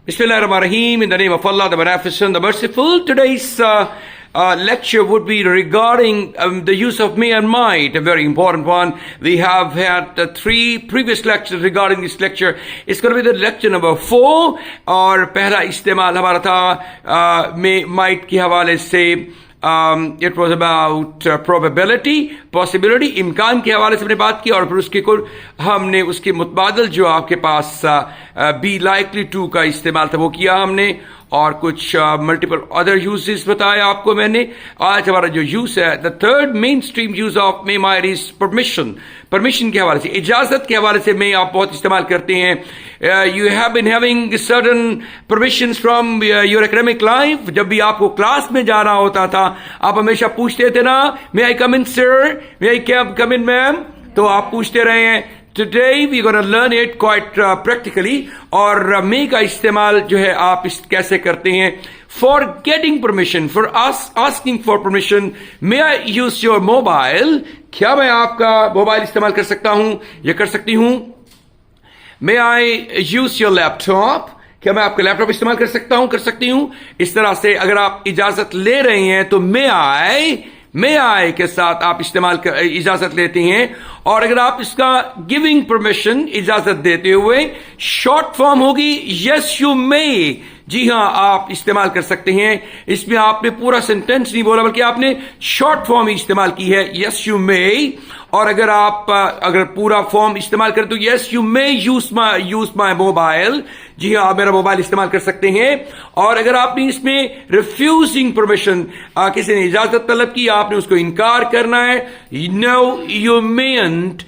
Bismillahirrahmanirrahim. In the name of Allah, the Beneficent, the Merciful. Today's lecture would be regarding the use of may and might, a very important one. We have had 3 previous lectures regarding this lecture. It's going to be the lecture number 4. और पहला इस्तेमाल हमारा था may might के हवाले से it was about probability, possibility, इम्कान के हवाले से हमने बात की और फिर उसके कुल हमने उसके मुतबादल जो आपके पास be likely to का इस्तेमाल था वो किया हमने और कुछ मल्टीपल अदर यूजेस बताया आपको मैंने. आज हमारा जो यूज है the third main stream use of may might is permission के हवाले से, इजाजत के हवाले से मे आप बहुत इस्तेमाल करते हैं. You have been having certain permissions from your academic life. जब भी आपको क्लास में जाना होता था आप हमेशा पूछते थे ना, मे आई कम इन सर, मे आई कम इन मैम, तो आप पूछते रहे हैं. Today we're going to learn it quite practically. और may का इस्तेमाल जो है आप कैसे करते हैं. For getting permission, for asking for permission, may I use your mobile? क्या मैं आपका मोबाइल इस्तेमाल कर सकता हूं या कर सकती हूं. May I use your laptop? क्या मैं आपका लैपटॉप इस्तेमाल कर सकता हूं, कर सकती हूं. इस तरह से अगर आप इजाजत ले रहे हैं तो may I के साथ आप इजाजत लेते हैं. और अगर आप इसका गिविंग परमिशन इजाजत देते हुए शॉर्ट फॉर्म होगी यस यू मे. जी हां, आप इस्तेमाल कर सकते हैं. इसमें आपने पूरा सेंटेंस नहीं बोला बल्कि आपने शॉर्ट फॉर्म ही इस्तेमाल की है, यस यू मे. और अगर आप पूरा फॉर्म इस्तेमाल करें तो yes you may use my mobile. जी हाँ, आप मेरा मोबाइल इस्तेमाल कर सकते हैं. और अगर आपने इसमें रिफ्यूजिंग परमिशन, किसी ने इजाजत तलब की, आपने उसको इनकार करना है, no you meant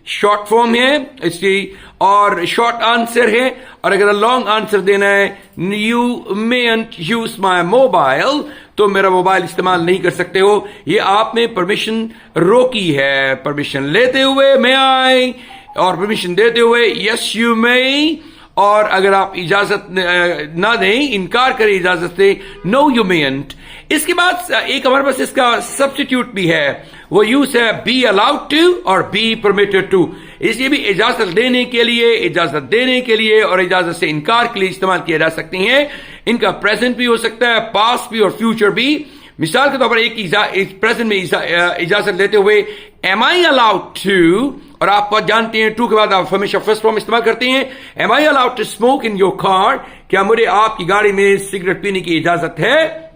short form है इसकी और शॉर्ट आंसर है. और अगर लॉन्ग आंसर देना है you meant use my mobile, तो मेरा मोबाइल इस्तेमाल नहीं कर सकते हो. ये आपने परमिशन रोकी है. परमिशन लेते हुए मे आई और परमिशन देते हुए यस यू मे. और अगर आप इजाजत ना दें, इनकार करें इजाजत से, नो यू मेंट. इसके बाद एक हमारे पास इसका सब्स्टिट्यूट भी है, वो यूज है बी अलाउड टू और बी परमिटेड टू. इसलिए भी इजाजत देने के लिए, इजाजत देने के लिए और इजाजत से इनकार के लिए इस्तेमाल किए जा सकते हैं. इनका प्रेजेंट भी हो सकता है, पास्ट भी और फ्यूचर भी. मिसाल के तौर पर एक प्रेजेंट में इजाजत लेते हुए एम आई अलाउड टू, और आप जानते हैं टू के बाद आप हमेशा फर्स्ट फॉर्म इस्तेमाल करते हैं. Am I allowed to smoke in your car, क्या मुझे आपकी गाड़ी में सिगरेट पीने की इजाजत है.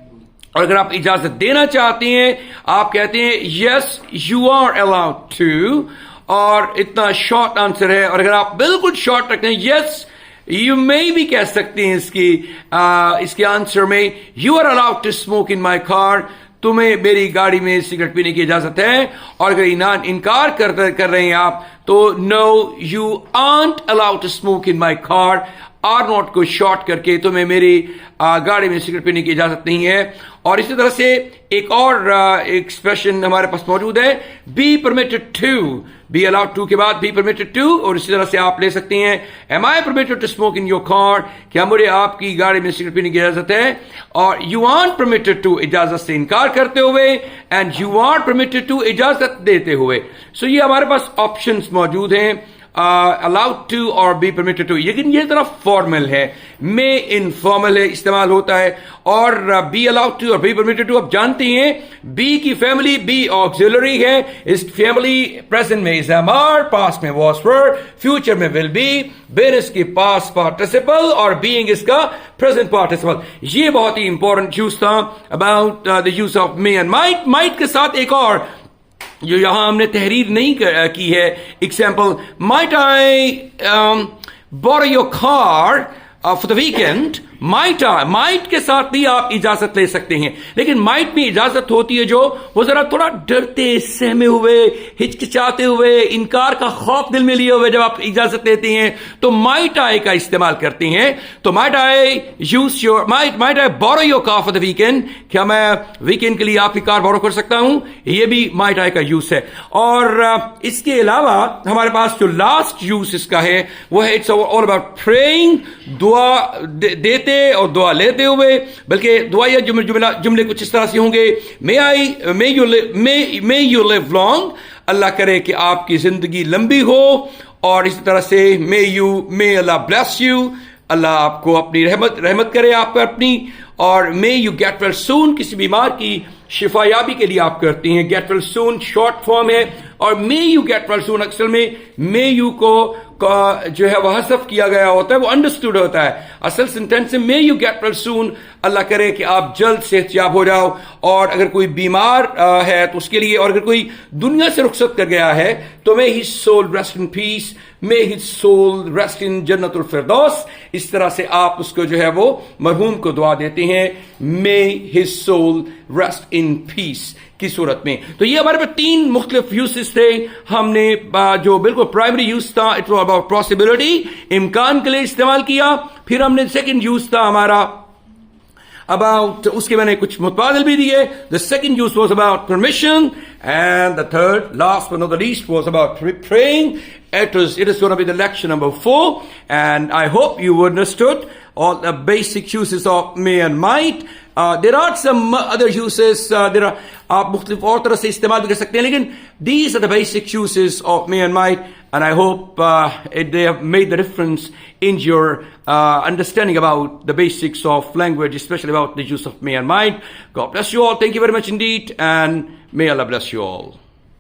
और अगर आप इजाजत देना चाहते हैं आप कहते हैं yes you are allowed to, और इतना शॉर्ट आंसर है. और अगर आप बिल्कुल शॉर्ट रखते हैं यस यू मे भी कह सकते हैं इसके आंसर में, you are allowed to smoke in my car, तुम्हें मेरी गाड़ी में सिगरेट पीने की इजाजत है. और अगर इनकार कर रहे हैं आप तो no you aren't allowed to smoke in my car, are not को शॉर्ट करके तुम्हें मेरी गाड़ी में सिगरेट पीने की इजाजत नहीं है. और इसी तरह से एक और एक्सप्रेशन हमारे पास मौजूद है, be permitted to. Be allowed to के बाद बी परमिटेड टू. और इसी तरह से आप ले सकते हैं am I permitted to smoke in your car, क्या मुझे आपकी गाड़ी में सिगरेट पीने की इजाजत है. और यू आर परमिटेड टू इजाजत से इनकार करते हुए, and you are permitted to इजाजत देते हुए. सो ये हमारे पास ऑप्शंस मौजूद हैं, अलाउड टू और बी परमिटेड टू. लेकिन ये तरह फॉर्मल है, मे इनफॉर्मल है, इस्तेमाल होता है. और बी अलाउड टू और बी परमिटेड टू आप जानते हैं बी की फैमिली बी ऑक्सिलरी है. इस फैमिली प्रेजेंट में इज एम आर, पास्ट में वॉज वर, फ्यूचर में विल बी, बेन इसकी पास्ट पार्टिसिपल और बीइंग इसका प्रेजेंट पार्टिसिपल. ये बहुत ही इंपॉर्टेंट यूज था about the use of May and might. Might के साथ एक और जो यहां हमने तहरीर नहीं की है, example, might I borrow your car for the weekend. Might के साथ भी आप इजाजत ले सकते हैं. लेकिन माइट में इजाजत होती है जो वो जरा थोड़ा डरते सहमे हुए, हिचकिचाते हुए, इनकार का खौफ दिल में लिए हुए जब आप इजाजत लेते हैं तो माइट आई का इस्तेमाल करते हैं. तो might I use your might I borrow your car for the weekend, क्या मैं वीकेंड के लिए आपकी कार बोरो कर सकता हूं. ये भी माइट आई का यूज है. और इसके अलावा हमारे पास जो लास्ट यूज इसका है वो है इट्स ऑल अबाउट प्रेइंग, दुआ देते और दुआ लेते हुए. बल्कि दुआ या जुमले कुछ इस तरह से होंगे, मे यू लिव लॉन्ग, अल्लाह करे कि आपकी जिंदगी लंबी हो. और इसी तरह से मे अल्लाह ब्लेस यू, اللہ آپ کو اپنی رحمت کرے آپ پر اپنی. اور may you get well soon کسی بیمار کی شفا یابی کے لیے آپ کرتے ہیں. get well soon short form ہے, اور may you get well soon اکثر میں may you کو جو ہے وہ حذف کیا گیا ہوتا ہے, وہ انڈرسٹوڈ ہوتا ہے. اصل سینٹینس ہے may you get well soon, اللہ کرے کہ آپ جلد صحت یاب ہو جاؤ. اور اگر کوئی بیمار ہے تو اس کے لیے, اور اگر کوئی دنیا سے رخصت کر گیا ہے تو may his soul rest in peace, may his soul rest in جنت الفردوس. اس طرح سے آپ اس کو جو ہے وہ مرحوم کو دعا دیتے ہیں may his soul rest in peace کی صورت میں. تو یہ ہمارے پاس 3 مختلف یوزز تھے. ہم نے جو بالکل پرائمری یوز تھا اٹ واز اباؤٹ پاسبلٹی, امکان کے لیے استعمال کیا. پھر ہم نے سیکنڈ یوز تھا ہمارا about, اس کے میں نے کچھ متبادل بھی دیے. The second use was about permission, and the third, last but not the least, was about praying. It is going to be the lecture number 4, and I hope you understood all the basic uses of may and might. There are some other uses, آپ مختلف اور طرح سے استعمال بھی کر سکتے ہیں, لیکن these are the basic uses of may and might, and I hope they have made the difference in your understanding about the basics of language, especially about the use of may and might. God bless you all. Thank you very much indeed, and may Allah bless you all.